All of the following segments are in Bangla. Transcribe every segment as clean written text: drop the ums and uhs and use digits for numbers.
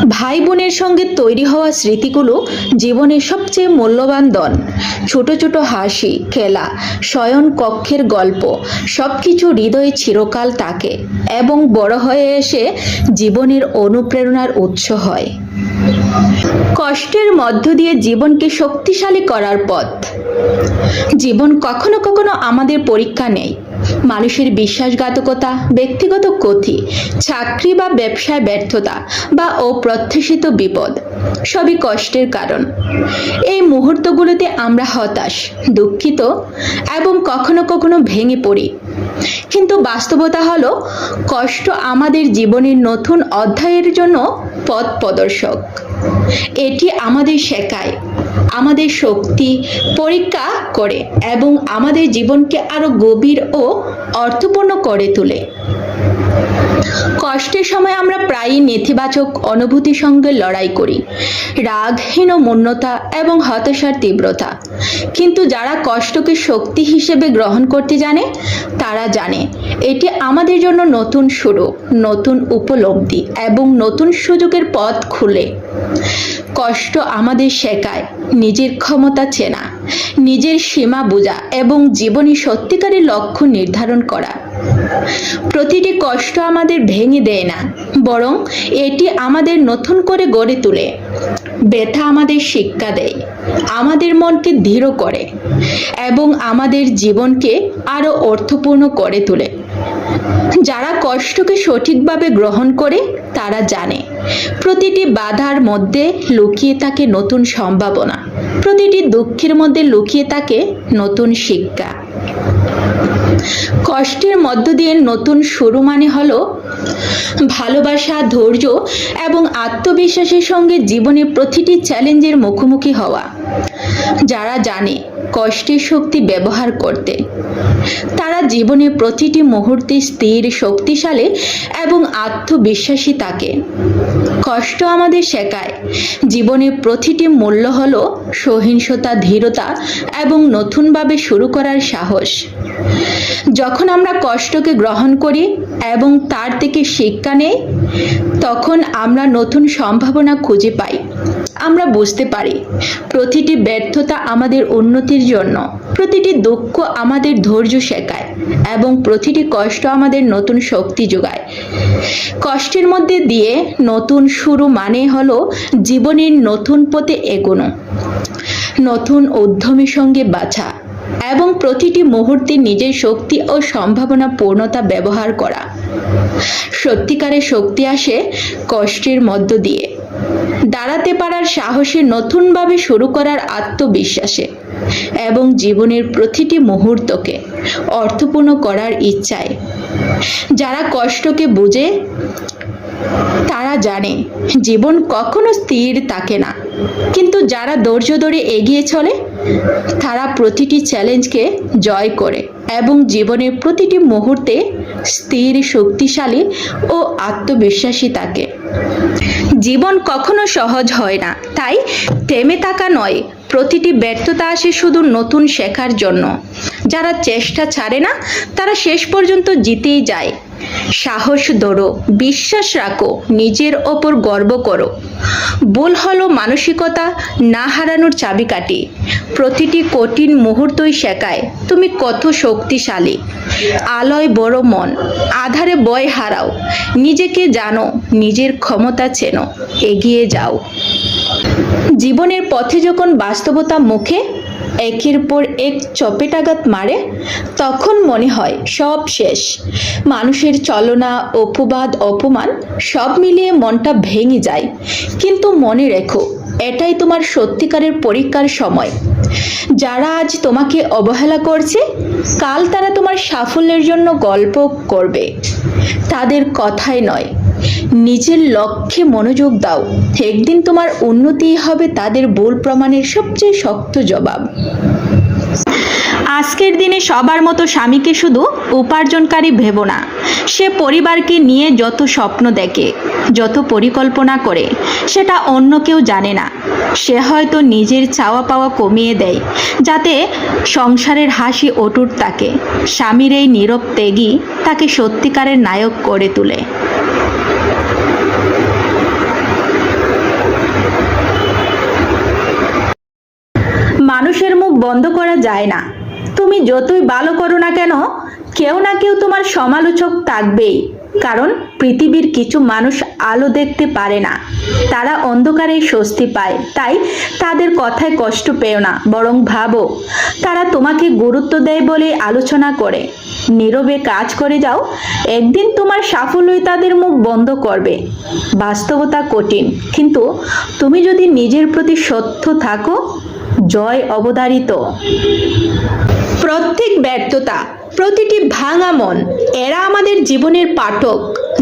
ভাই বোনের সঙ্গে তৈরি হওয়া স্মৃতিগুলো জীবনের সবচেয়ে মূল্যবান ধন। ছোট ছোট হাসি, খেলা, শয়ন কক্ষের গল্প সবকিছু হৃদয়ে চিরকাল থাকে এবং বড় হয়ে এসে জীবনের অনুপ্রেরণার উৎস হয়। কষ্টের মধ্য দিয়ে জীবনকে শক্তিশালী করার পথ। জীবন কখনো কখনো আমাদের পরীক্ষা নেয়। মানুষের বিশ্বাসঘাতকতা, ব্যক্তিগত ক্ষতি, চাকরি বা ব্যবসায় ব্যর্থতা বা অপ্রত্যাশিত বিপদ সবই কষ্টের কারণ। এই মুহূর্তগুলোতে আমরা হতাশ, দুঃখিত এবং কখনো কখনো ভেঙে পড়ি। কিন্তু বাস্তবতা হলো, কষ্ট আমাদের জীবনের নতুন অধ্যায়ের জন্য পথ প্রদর্শক। এটি আমাদের শেখায়, আমাদের শক্তি পরীক্ষা করে এবং আমাদের জীবনকে আরো গভীর ও অর্থপূর্ণ করে তোলে। কষ্টের সময় আমরা প্রায়ই নেতিবাচক অনুভূতির সঙ্গে লড়াই করি, রাগ, হীনমন্যতা এবং হতাশার তীব্রতা। কিন্তু যারা কষ্টকে শক্তি হিসেবে গ্রহণ করতে জানে, তারা জানে এটি আমাদের জন্য নতুন শুরু, নতুন উপলব্ধি এবং নতুন সুযোগের পথ খুলে। কষ্ট আমাদের শেখায় নিজের ক্ষমতা চেনা, নিজের সীমা বোঝা এবং জীবনে সত্যিকারের লক্ষ্য নির্ধারণ করা। প্রতিটি কষ্ট আমাদের ভেঙে দেয় না, বরং এটি আমাদের নতুন করে গড়ে তোলে। ব্যথা আমাদের শিক্ষা দেয়, আমাদের মনকে দৃঢ় করে এবং আমাদের জীবনকে আরো অর্থপূর্ণ করে তোলে। যারা কষ্টকে সঠিকভাবে গ্রহণ করে, তারা জানে প্রতিটি বাধার মধ্যে লুকিয়ে থাকে নতুন সম্ভাবনা, প্রতিটি দুঃখের মধ্যে লুকিয়ে থাকে নতুন শিক্ষা। কষ্টের মধ্য দিয়ে নতুন শুরু মানে হলো ভালোবাসা, ধৈর্য এবং আত্মবিশ্বাসের সঙ্গে জীবনের প্রতিটি চ্যালেঞ্জের মুখোমুখি হওয়া। যারা জানে কষ্টের শক্তি ব্যবহার করতে, তারা জীবনের প্রতিটি মুহূর্তে স্থির, শক্তিশালী এবং আত্মবিশ্বাসী থাকে। কষ্ট আমাদের শেখায় জীবনের প্রতিটি মূল্য হলো সহিংসতা, ধীরতা এবং নতুনভাবে শুরু করার সাহস। যখন আমরা কষ্টকে গ্রহণ করি এবং তার থেকে শিক্ষা নেই, তখন আমরা নতুন সম্ভাবনা খুঁজে পাই। আমরা বুঝতে পারি প্রতিটি ব্যর্থতা আমাদের উন্নতির জন্য, প্রতিটি দুঃখ আমাদের ধৈর্য শেখায় এবং প্রতিটি কষ্ট আমাদের নতুন শক্তি যোগায়। কষ্টের মধ্যে দিয়ে নতুন শুরু মানে হলো জীবনের নতুন পথে এগোনো, নতুন উদ্যমের সঙ্গে বাঁচা এবং প্রতিটি মুহূর্তে নিজের শক্তি ও সম্ভাবনা পূর্ণতা ব্যবহার করা। সত্যিকারের শক্তি আসে কষ্টের মধ্য দিয়ে, দাঁড়াতে পারার সাহসে, নতুনভাবে শুরু করার আত্মবিশ্বাসে এবং জীবনের প্রতিটি মুহূর্তকে অর্থপূর্ণ করার ইচ্ছায়। যারা কষ্টকে বুঝে, তারা জানে জীবন কখনো স্থির থাকে না, কিন্তু যারা ধৈর্য ধরে এগিয়ে চলে, তারা প্রতিটি চ্যালেঞ্জকে জয় করে এবং জীবনের প্রতিটি মুহূর্তে স্থির, শক্তিশালী ও আত্মবিশ্বাসী থাকে। জীবন কখনো সহজ হয় না, তাই থেমে থাকা নয়, প্রতিটি ব্যর্থতা আসে শুধু নতুন শেখার জন্য। যারা চেষ্টা ছাড়ে না, তারা শেষ পর্যন্ত জিতেই যায়। সাহস ধরো, বিশ্বাস রাখো, নিজের ওপর গর্ব করো। ভুল হলো মানসিকতা না হারানোর চাবিকাঠি। প্রতিটি কঠিন মুহূর্তই শেখায় তুমি কত শক্তিশালী। আলোয় বড় মন, আধারে ভয় হারাও। নিজেকে জানো, নিজের ক্ষমতা চেনো, এগিয়ে যাও। জীবনের পথে যখন বাস্তবতা মুখে একের পর এক চপেটাঘাত মারে, তখন মনে হয় সব শেষ। মানুষের চলনা, অপবাদ, অপমান সব মিলিয়ে মনটা ভেঙে যায়। কিন্তু মনে রেখো, এটাই তোমার সত্যিকারের পরীক্ষার সময়। যারা আজ তোমাকে অবহেলা করছে, কাল তারা তোমার সাফল্যের জন্য গল্প করবে। তাদের কথাই নয়, নিজের লক্ষ্যে মনোযোগ দাও। একদিন তোমার উন্নতি হবে তাদের ভুল প্রমাণের সবচেয়ে শক্ত জবাব। আজকের দিনে সবার মতো স্বামীকে শুধু উপার্জনকারী ভেবো না। সে পরিবারকে নিয়ে যত স্বপ্ন দেখে, যত পরিকল্পনা করে, সেটা অন্য কেউ জানে না। সে হয়তো নিজের চাওয়া পাওয়া কমিয়ে দেয় যাতে সংসারের হাসি অটুট থাকে। স্বামীর এই নীরব ত্যাগই তাকে সত্যিকারের নায়ক করে তোলে। বন্ধ করা যায় না। তুমি যতই ভালো করো না কেন, কেউ না কেউ তোমার সমালোচক থাকবেই। কারণ পৃথিবীর কিছু মানুষ আলো দেখতে পারে না, তারা অন্ধকারে স্বস্তি পায়। তাই তাদের কথায় কষ্ট পেও না, বরং ভাবো তারা তোমাকে গুরুত্ব দেয় বলে আলোচনা করে। নীরবে কাজ করে যাও, একদিন তোমার সাফল্যই তাদের মুখ বন্ধ করবে। বাস্তবতা কঠিন, কিন্তু তুমি যদি নিজের প্রতি সত্য থাকো, জয় অবধারিত। প্রত্যেক ব্যর্থতা, প্রতিটি ভাঙা মন, এরা আমাদের জীবনের পাঠক।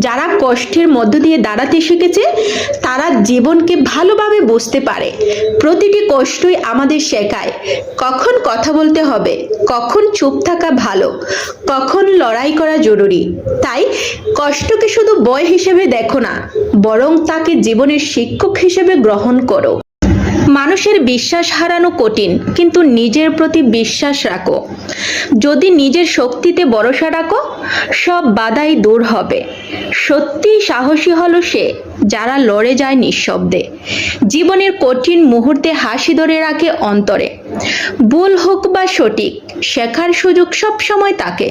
যারা কষ্টের মধ্য দিয়ে দাঁড়াতে শিখেছে তারা জীবনকে ভালোভাবে বুঝতে পারে। প্রতিটি কষ্টই আমাদের শেখায় কখন কথা বলতে হবে, কখন চুপ থাকা ভালো, কখন লড়াই করা জরুরি। তাই কষ্টকে শুধু বই হিসেবে দেখো না, বরং তাকে জীবনের শিক্ষক হিসেবে গ্রহণ করো। মানুষের বিশ্বাস হারানো কঠিন, কিন্তু নিজের প্রতি বিশ্বাস রাখো। যদি নিজের শক্তিতে ভরসা রাখো, সব বাধাই দূর হবে। সত্যি সাহসী হলো সে যারা লড়ে যায় নিঃশব্দে। জীবনের কঠিন মুহূর্তে হাসি ধরে রাখে অন্তরে। ভুল হোক বা সঠিক, শেখার সুযোগ সব সময় থাকে।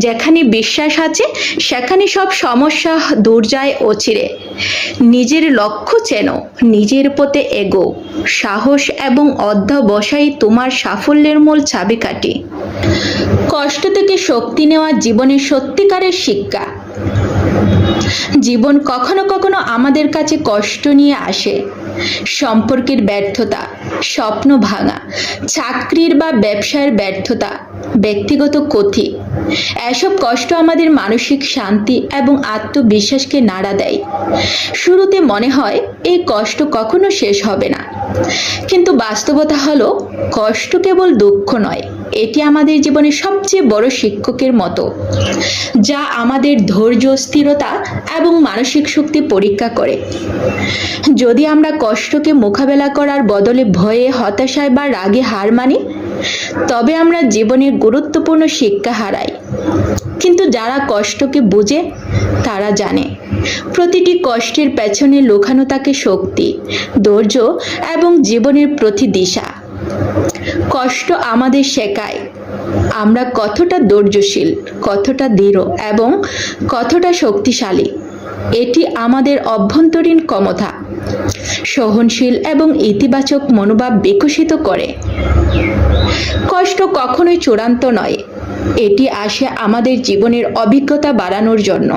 যেখানে বিশ্বাস আছে সেখানে সব সমস্যা দূর যায় অচিরে। নিজের লক্ষ্য চেনো, নিজের পথে এগো। সাহস এবং অধ্যবসায় তোমার সাফল্যের মূল চাবিকাঠি। কষ্ট থেকে শক্তি নেওয়া জীবনের সত্যিকারের শিক্ষা। জীবন কখনো কখনো আমাদের কাছে কষ্ট নিয়ে আসে। সম্পর্কের ব্যর্থতা, স্বপ্ন ভাঙা, চাকরির বা ব্যবসায়ের ব্যর্থতা, ব্যক্তিগত ক্ষতি। এসব কষ্ট আমাদের মানসিক শান্তি এবং আত্মবিশ্বাসকে নাড়া দেয়। শুরুতে মনে হয় এই কষ্ট কখনো শেষ হবে না, কিন্তু বাস্তবতা হলো কষ্ট কেবল দুঃখ নয়, এটি আমাদের জীবনের সবচেয়ে বড় শিক্ষকের মতো, যা আমাদের ধৈর্য, স্থিরতা এবং মানসিক শক্তি পরীক্ষা করে। যদি আমরা কষ্টকে মোকাবেলা করার বদলে ভয়ে, হতাশায় বা রাগে হার মানি, তবে আমরা জীবনের গুরুত্বপূর্ণ শিক্ষা হারাই। কিন্তু যারা কষ্টকে বোঝে তারা জানে প্রতিটি কষ্টের পেছনে লুকানো থাকে শক্তি, ধৈর্য এবং জীবনের প্রতি দিশা। কষ্ট আমাদের শেখায় আমরা কতটা ধৈর্যশীল, কতটা দৃঢ় এবং কতটা শক্তিশালী। এটি আমাদের অভ্যন্তরীণ ক্ষমতা, সহনশীল এবং ইতিবাচক মনোভাব বিকশিত করে। কষ্ট কখনোই চূড়ান্ত নয়, এটি আসে আমাদের জীবনের অভিজ্ঞতা বাড়ানোর জন্য,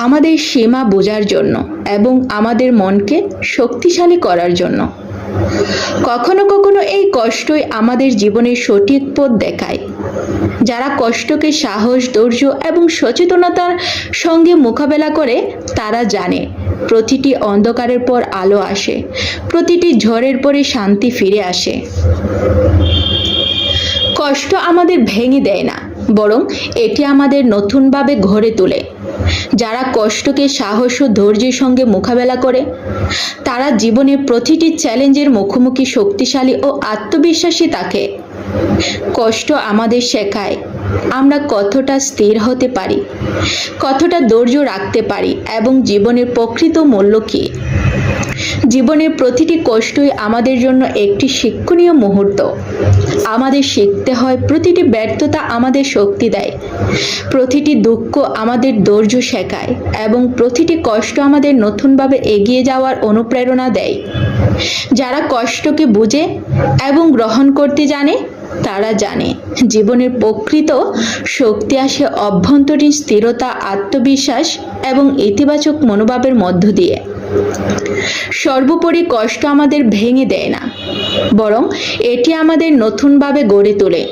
আমাদের সীমা বোঝার জন্য এবং আমাদের মনকে শক্তিশালী করার জন্য। কখনো কখনো এই কষ্টই আমাদের জীবনের সঠিক পথ দেখায়। যারা কষ্টকে সাহস, ধৈর্য এবং সচেতনতার সঙ্গে মোকাবেলা করে তারা জানে প্রতিটি অন্ধকারের পর আলো আসে, প্রতিটি ঝড়ের পরে শান্তি ফিরে আসে। কষ্ট আমাদের ভেঙে দেয় না, বরং এটি আমাদের নতুনভাবে গড়ে তোলে। যারা কষ্টকে সাহস ও ধৈর্যের সঙ্গে মোকাবেলা করে তারা জীবনের প্রতিটি চ্যালেঞ্জের মুখোমুখি শক্তিশালী ও আত্মবিশ্বাসী থাকে। কষ্ট আমাদের শেখায় আমরা কতটা স্থির হতে পারি, কতটা ধৈর্য রাখতে পারি এবং জীবনের প্রকৃত মূল্য কী। জীবনের প্রতিটি কষ্টই আমাদের জন্য একটি শিক্ষণীয় মুহূর্ত। আমাদের শিখতে হয় প্রতিটি ব্যর্থতা আমাদের শক্তি দেয়, প্রতিটি দুঃখ আমাদের ধৈর্য শেখায় এবং প্রতিটি কষ্ট আমাদের নতুনভাবে এগিয়ে যাওয়ার অনুপ্রেরণা দেয়। যারা কষ্টকে বুঝে এবং গ্রহণ করতে জানে তারা জানে জীবনের প্রকৃত শক্তি আসে অভ্যন্তরীণ স্থিরতা, আত্মবিশ্বাস এবং ইতিবাচক মনোভাবের মধ্য দিয়ে। সর্বোপরি কষ্ট আমাদের ভেঙে দেয় না, বরং এটি আমাদের নতুনভাবে গড়ে তোলে।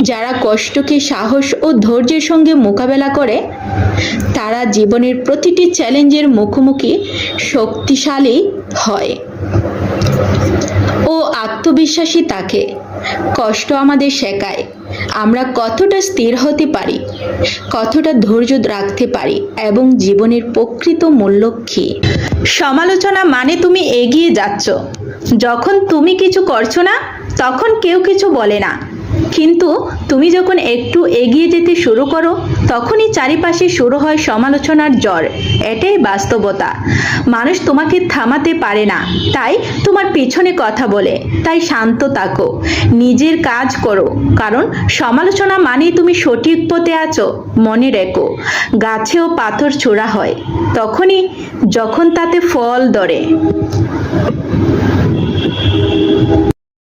যারা কষ্টকে সাহস ও ধৈর্যের সঙ্গে মোকাবেলা করে তারা জীবনের প্রতিটি চ্যালেঞ্জের মুখোমুখি শক্তিশালী হয় ও আত্মবিশ্বাসী থাকে। কষ্ট আমাদের শেখায় আমরা কতটা স্থির হতে পারি, কতটা ধৈর্য রাখতে পারি এবং জীবনের প্রকৃত মূল্য কী। সমালোচনা মানে তুমি এগিয়ে যাচ্ছ। যখন তুমি কিছু করছো না তখন কেউ কিছু বলে না। কিন্তু তুমি যখন একটু এগিয়ে যেতে শুরু করো তখনই চারিপাশে শুরু হয় সমালোচনার ঝড়। এটাই বাস্তবতা। মানুষ তোমাকে থামাতে পারে না, তাই তোমার পিছনে কথা বলে। তাই শান্ত থাকো, নিজের কাজ করো, কারণ সমালোচনা মানেই তুমি সঠিক পথে আছো। মনে রেখো, গাছেও পাথর ছোড়া হয় তখনই যখন তাতে ফল ধরে।